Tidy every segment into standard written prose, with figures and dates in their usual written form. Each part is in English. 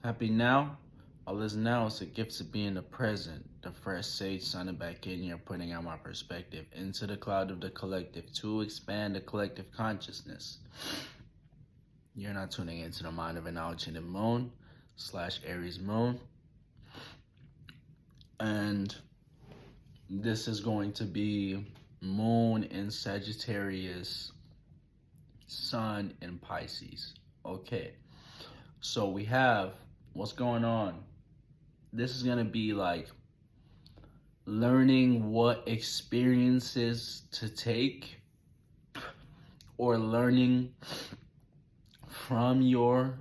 Happy now? All is now is a gift to be in the present. The fresh sage sounding back in here, putting out my perspective into the cloud of the collective to expand the collective consciousness. You're not tuning into the mind of an alternate moon / Aries moon. And this is going to be moon in Sagittarius, sun in Pisces. Okay, so we have what's going on. This is going to be like learning what experiences to take or learning from your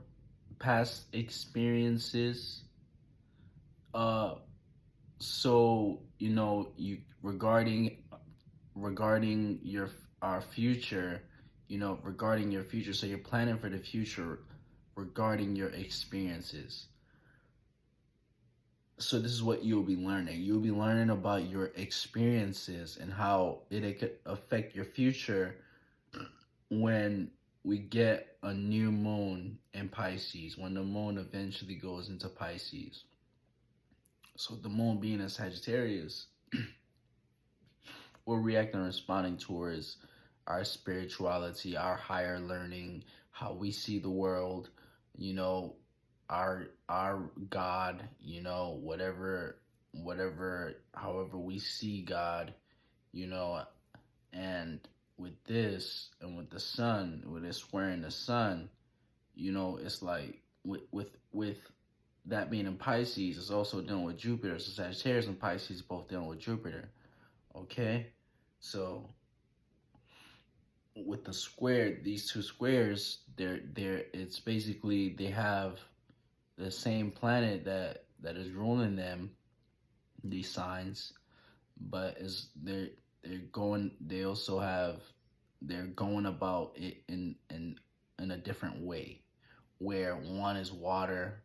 past experiences. So you regarding your our future, regarding your future. So you're planning for the future regarding your experiences. So this is what you'll be learning. You'll be learning about your experiences and how it could affect your future when we get a new moon in Pisces, when the moon eventually goes into Pisces. So the moon being in Sagittarius, we're reacting and responding towards our spirituality, our higher learning, how we see the world, our God, however we see God, and with this and with the sun, with it squaring the sun, it's like with that being in Pisces, it's also dealing with Jupiter. So Sagittarius and Pisces both dealing with Jupiter. Okay, so with the square, these two squares, it's basically they have the same planet that is ruling them, these signs, but they're going about it in a different way, where one is water,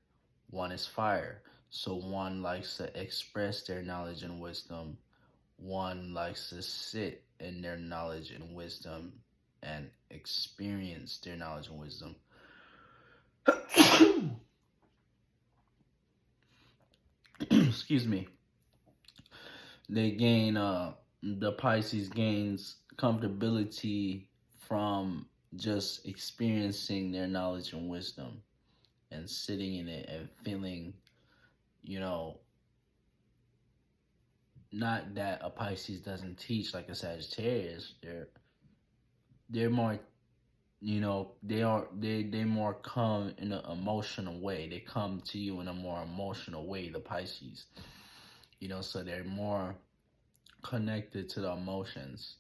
one is fire. So one likes to express their knowledge and wisdom, one likes to sit in their knowledge and wisdom and experience their knowledge and wisdom. Excuse me. They gain the Pisces gains comfortability from just experiencing their knowledge and wisdom and sitting in it and feeling, not that a Pisces doesn't teach like a Sagittarius. They're more, they more come in an emotional way. They come to you in a more emotional way, the Pisces. So they're more connected to the emotions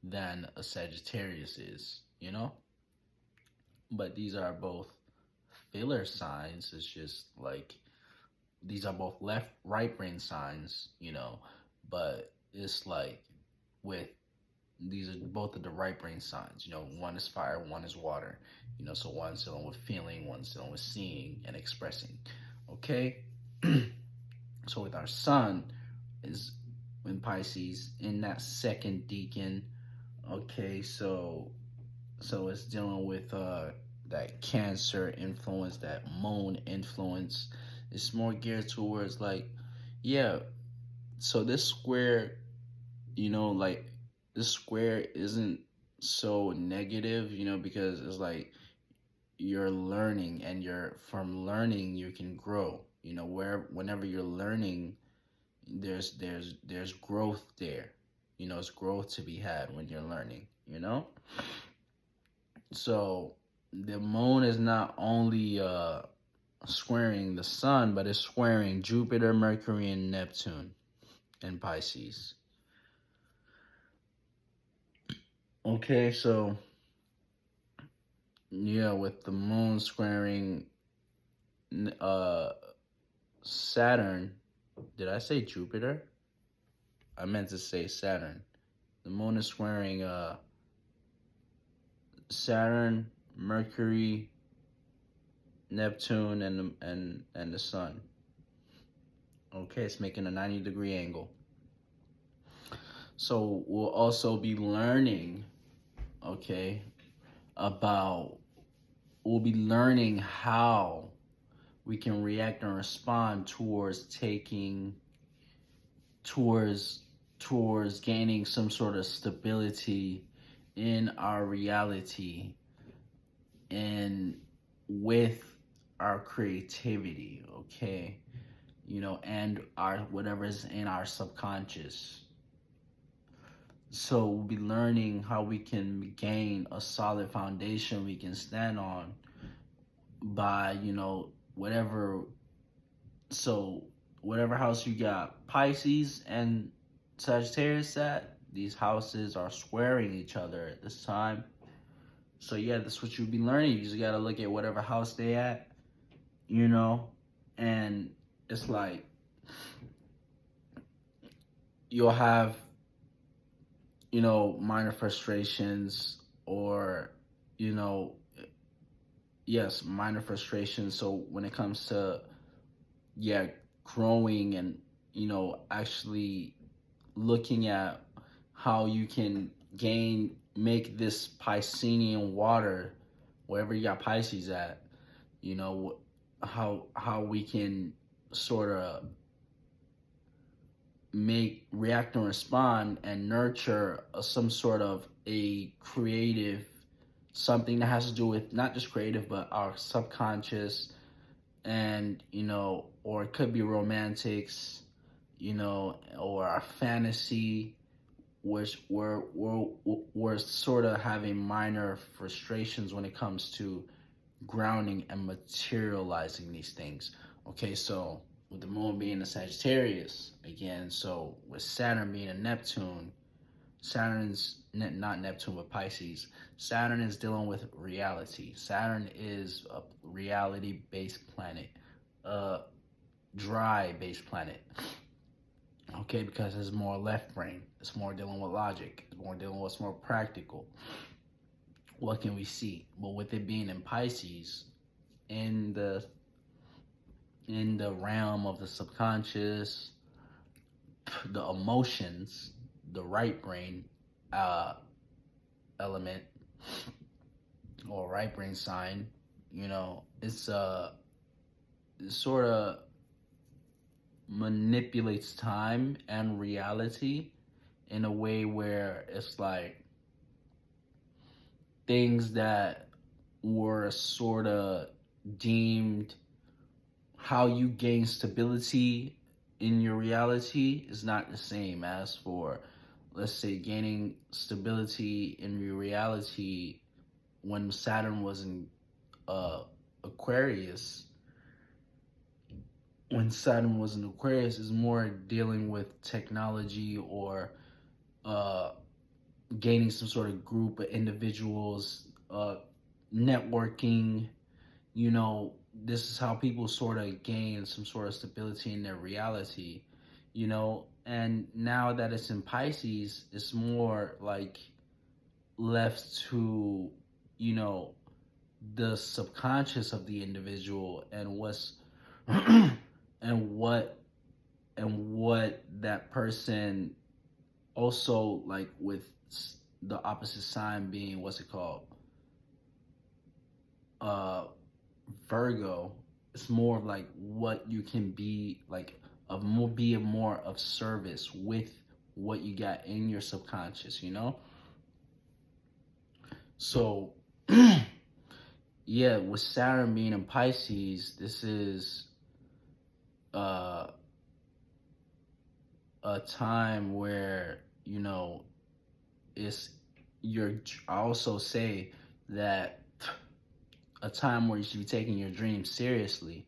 than a Sagittarius is, But these are both filler signs. It's just like these are both right brain signs, but it's like these are both of the right brain signs. One is fire, one is water. So one's dealing with feeling, one's dealing with seeing and expressing. Okay? So with our sun is in Pisces in that second decan. Okay, so it's dealing with that Cancer influence, that moon influence. It's more geared towards so this square, this square isn't so negative, because it's like you're learning, and from learning you can grow. Whenever you're learning, there's growth there. It's growth to be had when you're learning. So the moon is not only squaring the sun, but it's squaring Jupiter, Mercury, and Neptune in Pisces. Okay, so with the moon squaring Saturn, did I say Jupiter? I meant to say Saturn. The moon is squaring Saturn, Mercury, Neptune, and the sun. Okay, it's making a 90-degree angle. So we'll also be learning, we'll be learning how we can react and respond towards taking towards gaining some sort of stability in our reality and with our creativity, okay? You know, and our whatever is in our subconscious. So we'll be learning how we can gain a solid foundation we can stand on by, you know, whatever. So whatever house you got Pisces and Sagittarius at, these houses are squaring each other at this time. So yeah, that's what you'll be learning. You just gotta look at whatever house they at, you know, and it's like you'll have, you know, minor frustrations or, you know, yes, minor frustrations. So when it comes to, yeah, growing and, you know, actually looking at how you can make this Piscean water, wherever you got Pisces at, you know, how we can sort of react and respond and nurture some sort of a creative, something that has to do with not just creative but our subconscious, and you know, or it could be romantics, you know, or our fantasy, which we're sort of having minor frustrations when it comes to grounding and materializing these things. Okay, so with the moon being a Sagittarius again, so with Saturn being a Neptune, Saturn's not Neptune but Pisces. Saturn is dealing with reality. Saturn is a reality-based planet, a dry-based planet. Okay, because it's more left brain. It's more dealing with logic. It's more dealing with what's more practical. What can we see? But with it being in Pisces, in the realm of the subconscious, the emotions, the right brain element or right brain sign, you know, it's sort of manipulates time and reality in a way where it's like things that were sort of deemed how you gain stability in your reality is not the same as for, let's say, gaining stability in your reality when Saturn was in Aquarius. When Saturn was in Aquarius, is more dealing with technology or gaining some sort of group of individuals, networking. You know, this is how people sort of gain some sort of stability in their reality, you know. And now that it's in Pisces, it's more like left to, you know, the subconscious of the individual and what's and what that person also, like with the opposite sign being, what's it called, Virgo. It's more of like what you can be like be more of service with what you got in your subconscious, you know. So yeah, with Saturn being in Pisces, this is a time where, you know, I also say that a time where you should be taking your dreams seriously,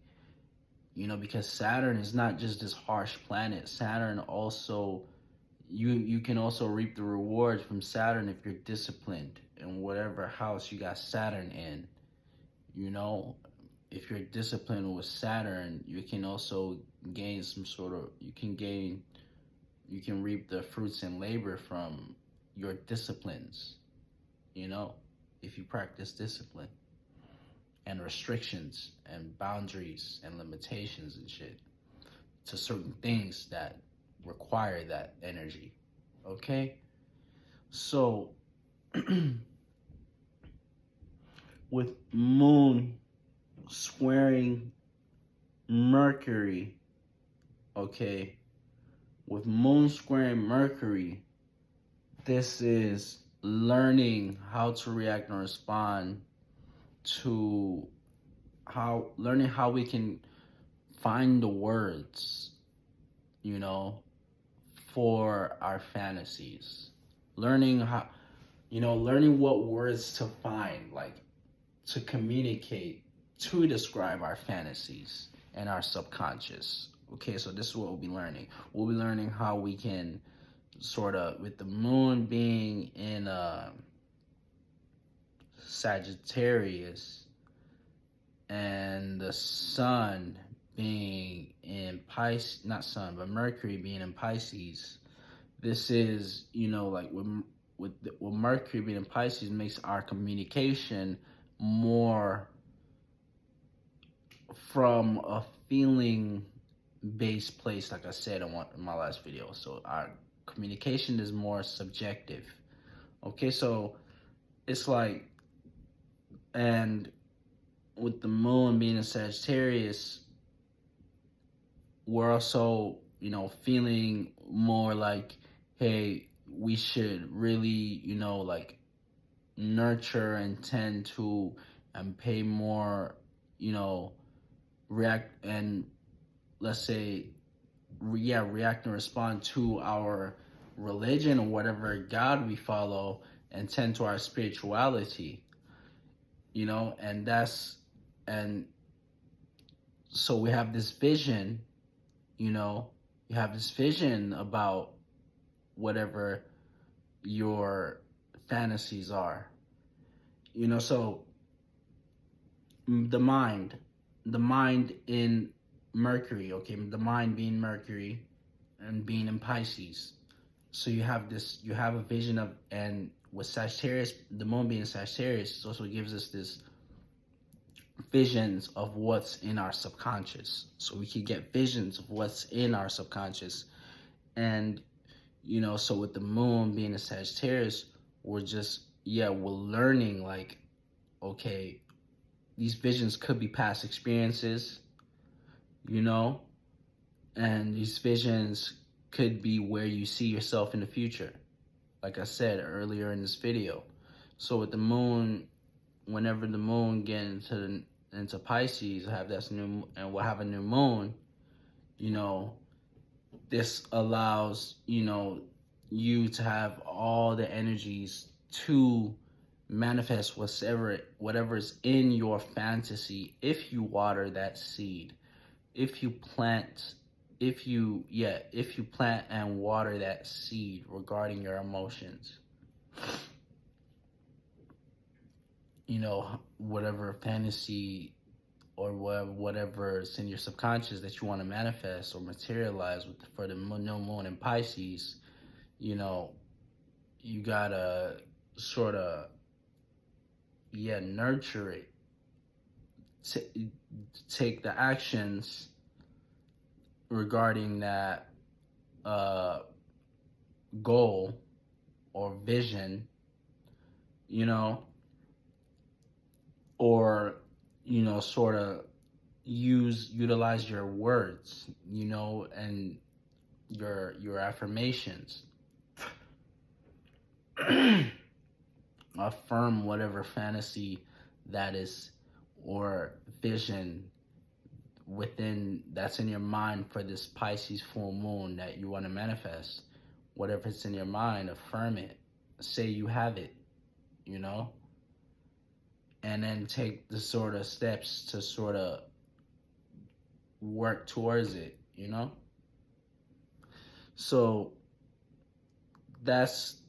you know, because Saturn is not just this harsh planet. Saturn also, you can also reap the rewards from Saturn if you're disciplined in whatever house you got Saturn in. You know, if you're disciplined with Saturn, you can also gain some sort of, you can reap the fruits and labor from your disciplines, you know, if you practice discipline and restrictions and boundaries and limitations and shit to certain things that require that energy. Okay? So with moon squaring Mercury, okay, with moon squaring Mercury, this is learning how to react and respond to learning how we can find the words, you know, for our fantasies. Learning how, learning what words to find, like to communicate, to describe our fantasies and our subconscious. Okay, so this is what we'll be learning. We'll be learning how we can sort of, with the moon being in Sagittarius and the sun being in Pisces, not sun, but Mercury being in Pisces. This is, like with Mercury being in Pisces makes our communication more from a feeling based place, like I said in my last video. So our communication is more subjective. Okay, so it's like, and with the moon being in Sagittarius, we're also, feeling more like, hey, we should really, like nurture and tend to and pay more, react and let's say, react and respond to our religion or whatever God we follow and tend to our spirituality, and so we have this vision, you have this vision about whatever your fantasies are, so the mind in Mercury, okay, the mind being Mercury and being in Pisces. So you have a vision of, and with Sagittarius, the moon being Sagittarius, it also gives us this visions of what's in our subconscious. So we could get visions of what's in our subconscious. And, so with the moon being a Sagittarius, we're learning, like, okay, these visions could be past experiences, and these visions could be where you see yourself in the future, like I said earlier in this video. So with the moon, whenever the moon gets into Pisces, we'll have a new moon, this allows, you to have all the energies to manifest whatever is in your fantasy if you water that seed, if you plant and water that seed regarding your emotions, whatever fantasy or whatever is in your subconscious that you want to manifest or materialize for the new moon in Pisces, you gotta sort of nurture it, take the actions regarding that goal or vision, or sort of utilize your words, and your affirmations. Affirm whatever fantasy that is or vision that's in your mind for this Pisces full moon that you want to manifest. Whatever it's in your mind, affirm it. Say you have it, and then take the sort of steps to sort of work towards it, So that's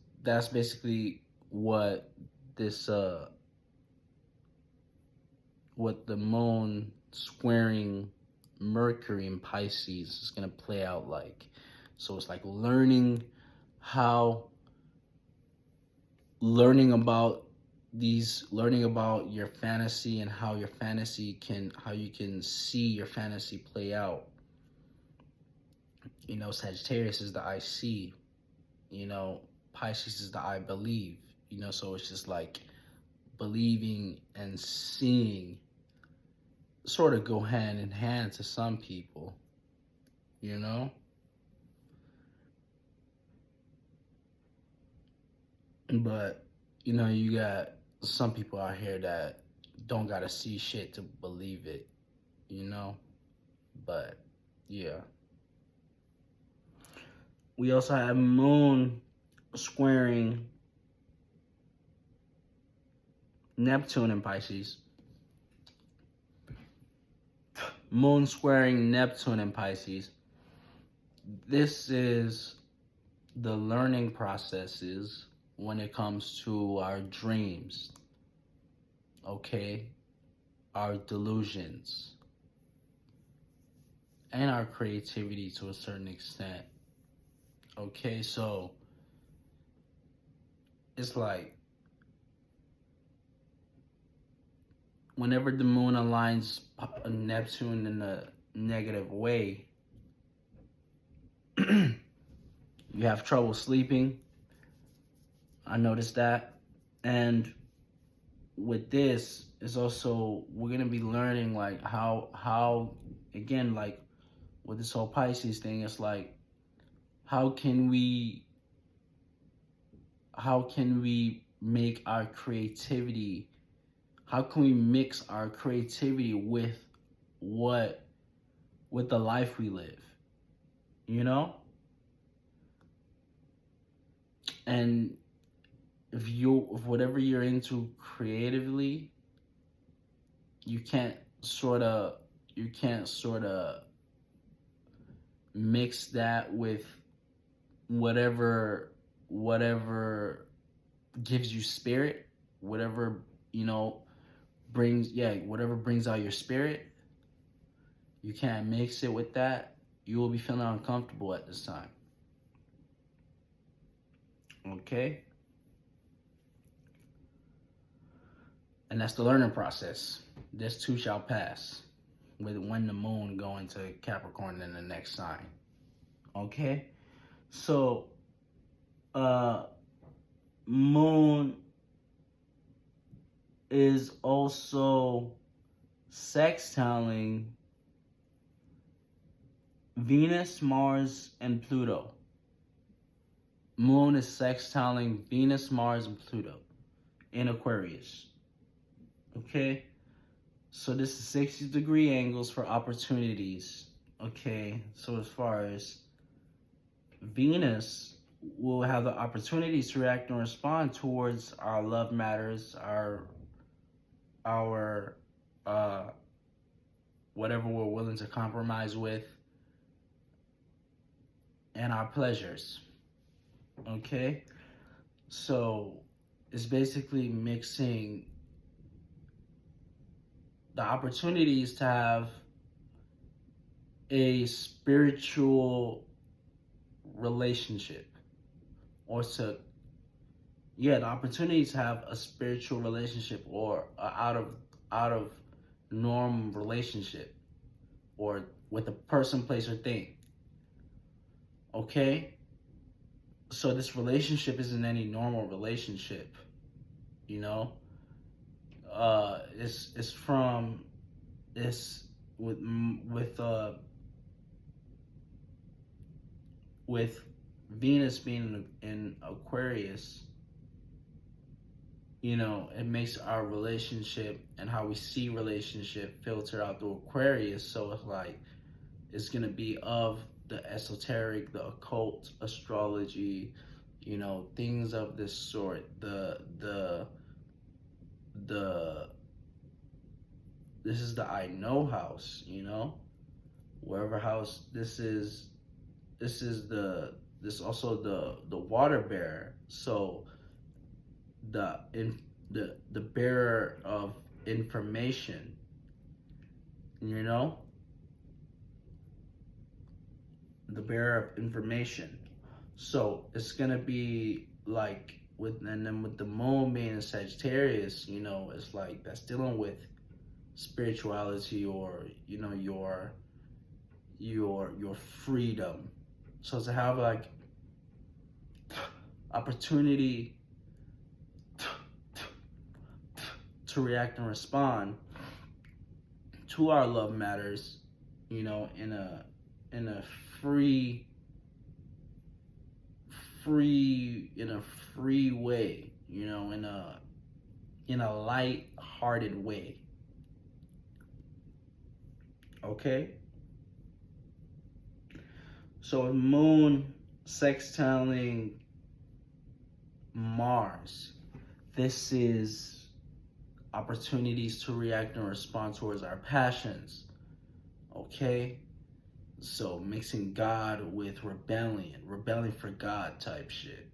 basically what this what the moon squaring Mercury in Pisces is going to play out like. So it's like learning about your fantasy and how you can see your fantasy play out. Sagittarius is the I see, Pisces is the I believe, so it's just like believing and seeing sort of go hand in hand to some people, you know? But, you know, you got some people out here that don't gotta see shit to believe it, you know? But, yeah. We also have Moon squaring Neptune in Pisces. Moon squaring Neptune in Pisces. This is the learning processes when it comes to our dreams, okay? Our delusions, and our creativity to a certain extent. Okay, so it's like whenever the moon aligns Neptune in a negative way, you have trouble sleeping. I noticed that. And with this, it's also, we're going to be learning like how, again, like with this whole Pisces thing, it's like, how can we make our creativity, how can we mix our creativity with the life we live, you know? And if whatever you're into creatively, you can't sort of mix that with whatever gives you spirit, whatever, you know, whatever brings out your spirit. You can't mix it with that. You will be feeling uncomfortable at this time. Okay? And that's the learning process. This too shall pass with when the moon going to Capricorn in the next sign. Okay? So, moon is also sextiling Venus, Mars, and Pluto. Moon is sextiling Venus, Mars, and Pluto in Aquarius. Okay? So this is 60-degree angles for opportunities. Okay? So as far as Venus will have the opportunities to react and respond towards our love matters, our whatever we're willing to compromise with, and our pleasures. Okay? So it's basically mixing the opportunities to have a spiritual relationship, or the opportunity to have a spiritual relationship, or out of norm relationship, or with a person, place, or thing. Okay? So this relationship isn't any normal relationship, you know? It's from this with Venus being in Aquarius. You know, it makes our relationship and how we see relationship filter out through Aquarius. So it's like, it's gonna be of the esoteric, the occult, astrology, you know, things of this sort. This is the I know house, you know, wherever house this is also the water bearer. So the bearer of information, you know, the bearer of information. So it's gonna be like with the moon being in Sagittarius, you know, it's like that's dealing with spirituality, or you know, your freedom. So to have like opportunity to react and respond to our love matters, you know, in a free free way, you know, in a light-hearted way. Okay? So Moon sextiling Mars. This is opportunities to react and respond towards our passions. Okay? So mixing God with rebelling for God type shit.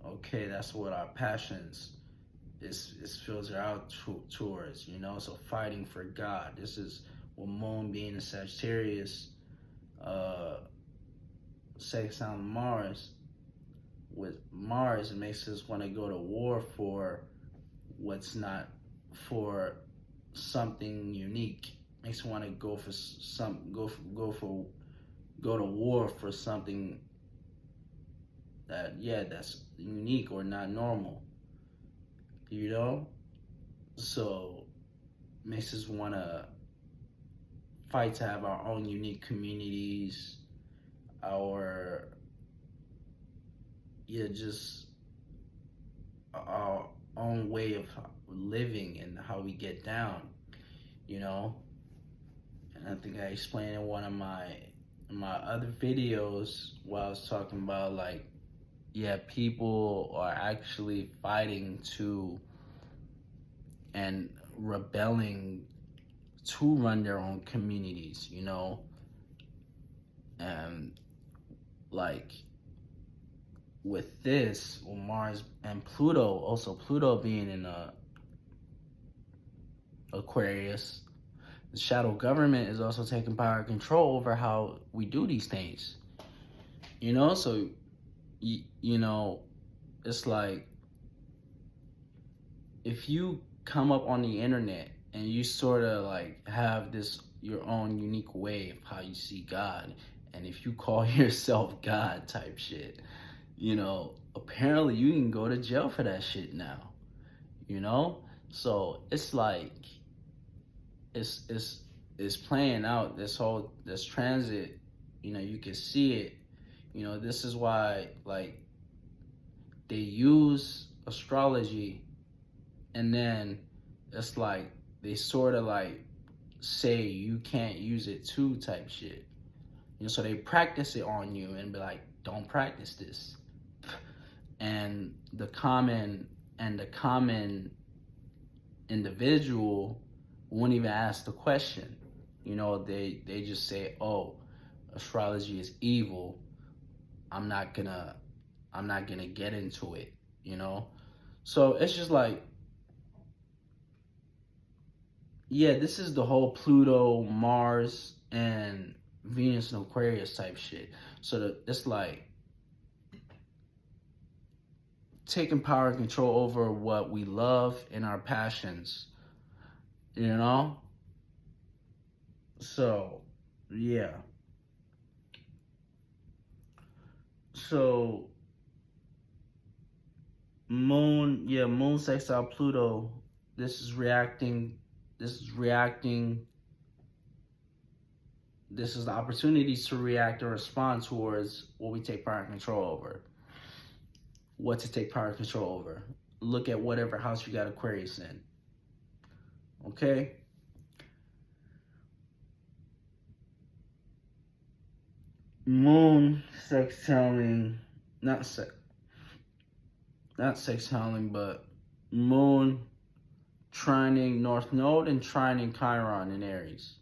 Okay, that's what our passions is filtered out towards, you know. So fighting for God. This is what Moon being a Sagittarius, sextile Mars. With Mars, it makes us want to go to war for what's not, for something unique. Makes you want to go for go to war for something that, yeah, that's unique or not normal, you know. So makes us want to fight to have our own unique communities, our, yeah, just our own way of living and how we get down, you know. And I think I explained in one of my other videos while I was talking about, like, yeah, people are actually fighting to and rebelling to run their own communities, you know. And like with this, with Mars and Pluto, also Pluto being in Aquarius, the shadow government is also taking power and control over how we do these things, you know. So you know, it's like if you come up on the internet and you sort of like have this your own unique way of how you see God, and if you call yourself God type shit, you know, apparently you can go to jail for that shit now, you know. So it's like it's playing out, this transit, you know. You can see it, you know. This is why, like, they use astrology, and then it's like they sort of like say you can't use it too type shit, you know. So they practice it on you and be like, don't practice this. And the common individual won't even ask the question, you know. They just say, oh, astrology is evil, I'm not gonna get into it, you know. So it's just like, yeah, this is the whole Pluto, Mars, and Venus and Aquarius type shit. So it's like taking power and control over what we love and our passions, you know. So yeah. So Moon sextile Pluto. This is reacting. This is the opportunities to react or respond towards what we take power and control over. What to take power and control over. Look at whatever house you got Aquarius in. Okay? Moon sextiling, not sextiling, but Moon trining North Node and trining Chiron in Aries.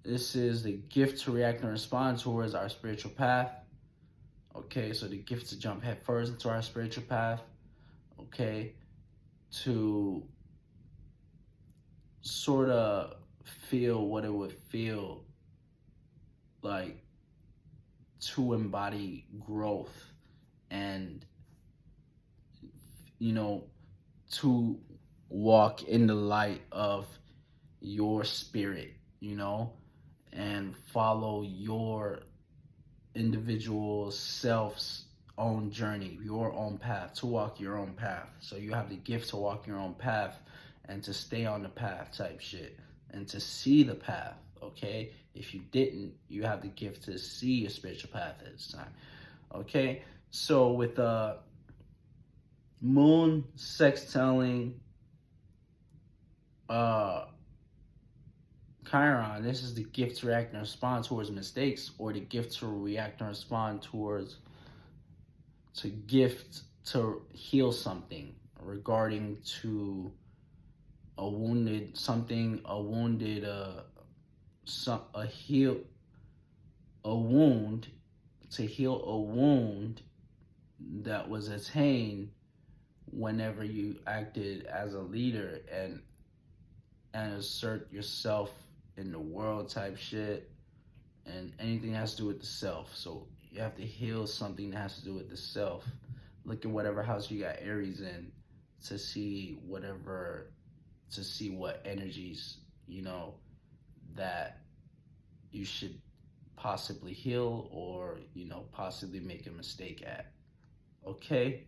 This is the gift to react and respond towards our spiritual path. Okay, so the gift to jump head first into our spiritual path. Okay, to sort of feel what it would feel like to embody growth, and, you know, to walk in the light of your spirit, you know, and follow your individual self's own journey, your own path, to walk your own path. So you have the gift to walk your own path and to stay on the path type shit. and to see the path, okay? If you didn't, you have the gift to see your spiritual path at this time, okay? So with moon sextiling Chiron, this is the gift to react and respond towards mistakes, or the gift to react and respond towards, to gift to heal something regarding to a wounded something, a wounded a wound, to heal a wound that was attained whenever you acted as a leader and assert yourself in the world type shit, and anything that has to do with the self. So you have to heal something that has to do with the self. Look at whatever house you got Aries in to see what energies, you know, that you should possibly heal, or, you know, possibly make a mistake at. Okay?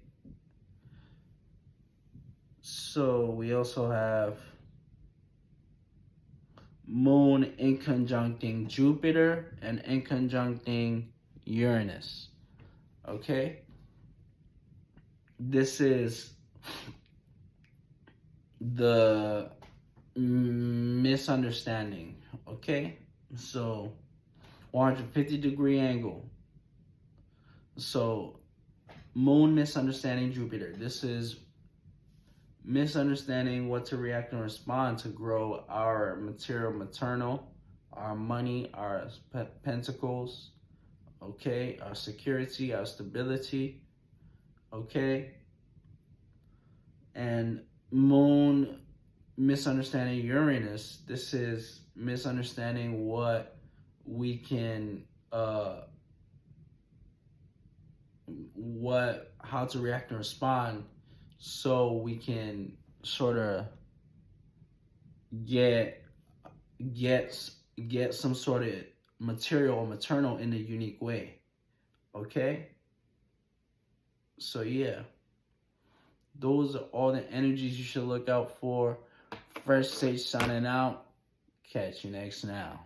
So we also have Moon in conjuncting Jupiter and in conjuncting Uranus. Okay? This is the misunderstanding. Okay? So 150-degree angle. So Moon misunderstanding Jupiter. This is misunderstanding what to react and respond to grow our material maternal, our money, our pentacles, okay, our security, our stability, okay. And Moon misunderstanding Uranus, this is misunderstanding what we can how to react and respond, so we can sort of get some sort of material or maternal in a unique way. Okay? So yeah, those are all the energies you should look out for. First Sage signing out. Catch you next now.